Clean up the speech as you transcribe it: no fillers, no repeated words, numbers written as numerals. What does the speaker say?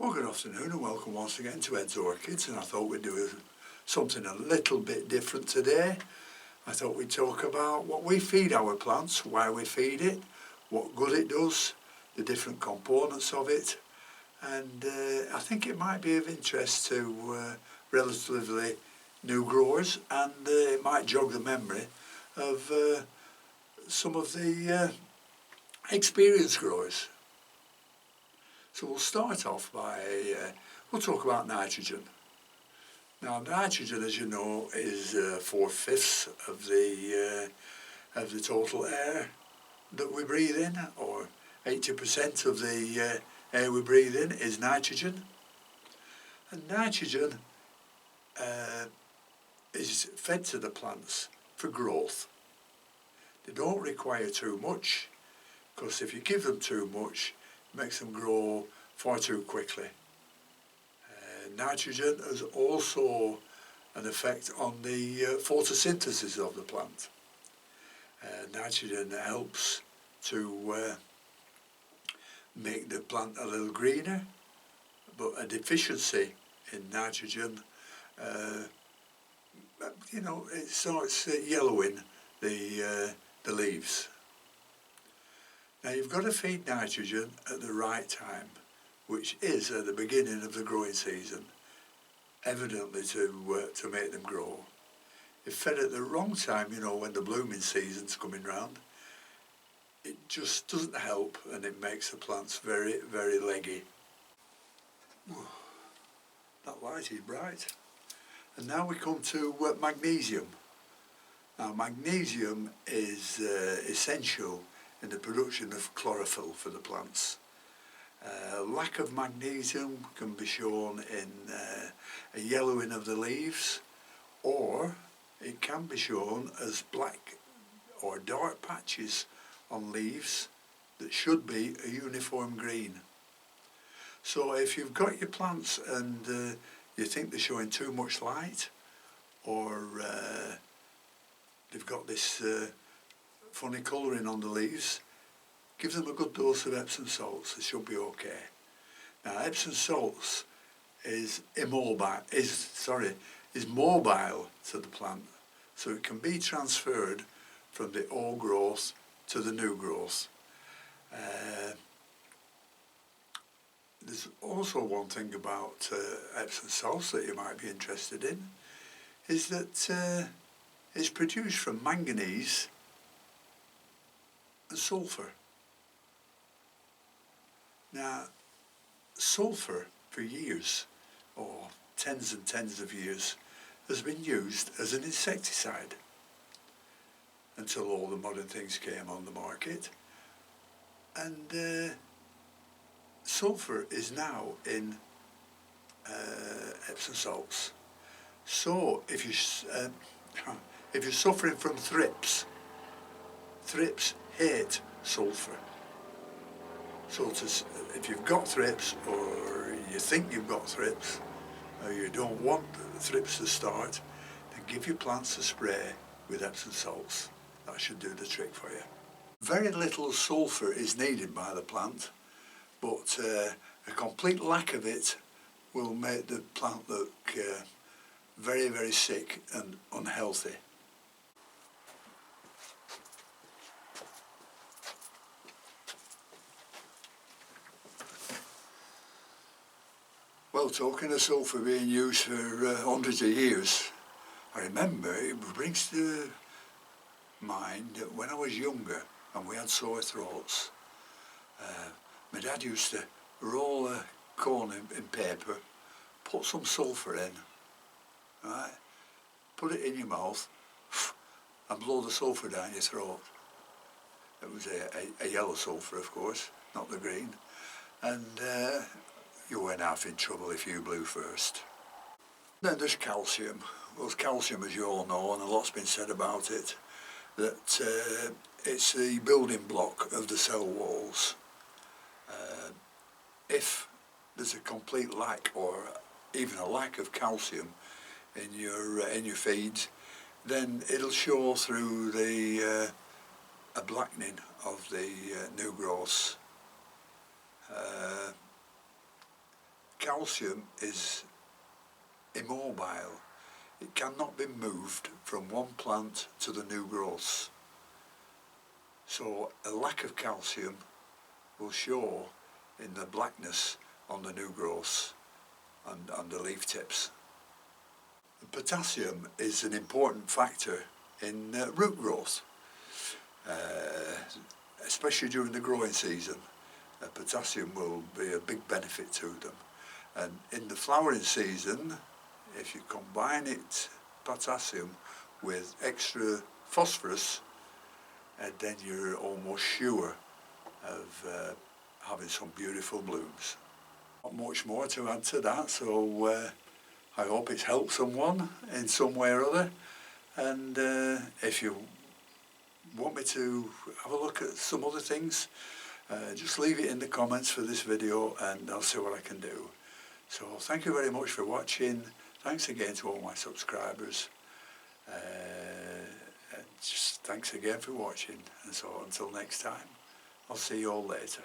Well, good afternoon and welcome once again to Ed's Orchids, and I thought we'd do something a little bit different today. I thought we'd talk about what we feed our plants, why we feed it, what good it does, the different components of it, and I think it might be of interest to relatively new growers, and it might jog the memory of some of the experienced growers. So we'll start off by, we'll talk about nitrogen. Now nitrogen, as you know, is 4/5 of the total air that we breathe in, or 80% of the air we breathe in is nitrogen. And nitrogen is fed to the plants for growth. They don't require too much, because if you give them too much, makes them grow far too quickly. Nitrogen has also an effect on the photosynthesis of the plant. Nitrogen helps to make the plant a little greener, but a deficiency in nitrogen, it starts yellowing the leaves. Now you've got to feed nitrogen at the right time, which is at the beginning of the growing season, evidently to make them grow. If fed at the wrong time, when the blooming season's coming round, it just doesn't help, and it makes the plants very, very leggy. That light is bright. And now we come to magnesium. Now magnesium is essential in the production of chlorophyll for the plants. Lack of magnesium can be shown in a yellowing of the leaves, or it can be shown as black or dark patches on leaves that should be a uniform green. So if you've got your plants and you think they're showing too much light, or they've got this funny colouring on the leaves, give them a good dose of Epsom salts. They should be okay. Now Epsom salts is mobile to the plant, so it can be transferred from the old growth to the new growth. There's also one thing about Epsom salts that you might be interested in, is that it's produced from manganese and sulphur. Now, sulphur for years, or tens and tens of years, has been used as an insecticide until all the modern things came on the market. And sulphur is now in Epsom salts. So if you're suffering from thrips hate sulphur. So if you've got thrips, or you think you've got thrips, or you don't want thrips to start, then give your plants a spray with Epsom salts. That should do the trick for you. Very little sulphur is needed by the plant, but a complete lack of it will make the plant look very, very sick and unhealthy. Well, talking of sulphur being used for hundreds of years, I remember it brings to mind that when I was younger and we had sore throats, my dad used to roll a corn in paper, put some sulphur in, right, put it in your mouth and blow the sulphur down your throat. It was a yellow sulphur, of course, not the green, and you weren't half in trouble if you blew first. Then there's calcium. Well, calcium, as you all know, and a lot's been said about it, that it's the building block of the cell walls. If there's a complete lack, or even a lack of calcium in your feeds, then it'll show through a blackening of the new growths. calcium is immobile. It cannot be moved from one plant to the new growths. So a lack of calcium will show in the blackness on the new growths and the leaf tips. The potassium is an important factor in root growth, especially during the growing season. Potassium will be a big benefit to them. And in the flowering season, if you combine potassium with extra phosphorus, then you're almost sure of having some beautiful blooms. Not much more to add to that, so I hope it's helped someone in some way or other. And if you want me to have a look at some other things, just leave it in the comments for this video and I'll see what I can do. So thank you very much for watching. Thanks again to all my subscribers. And just thanks again for watching. And so until next time, I'll see you all later.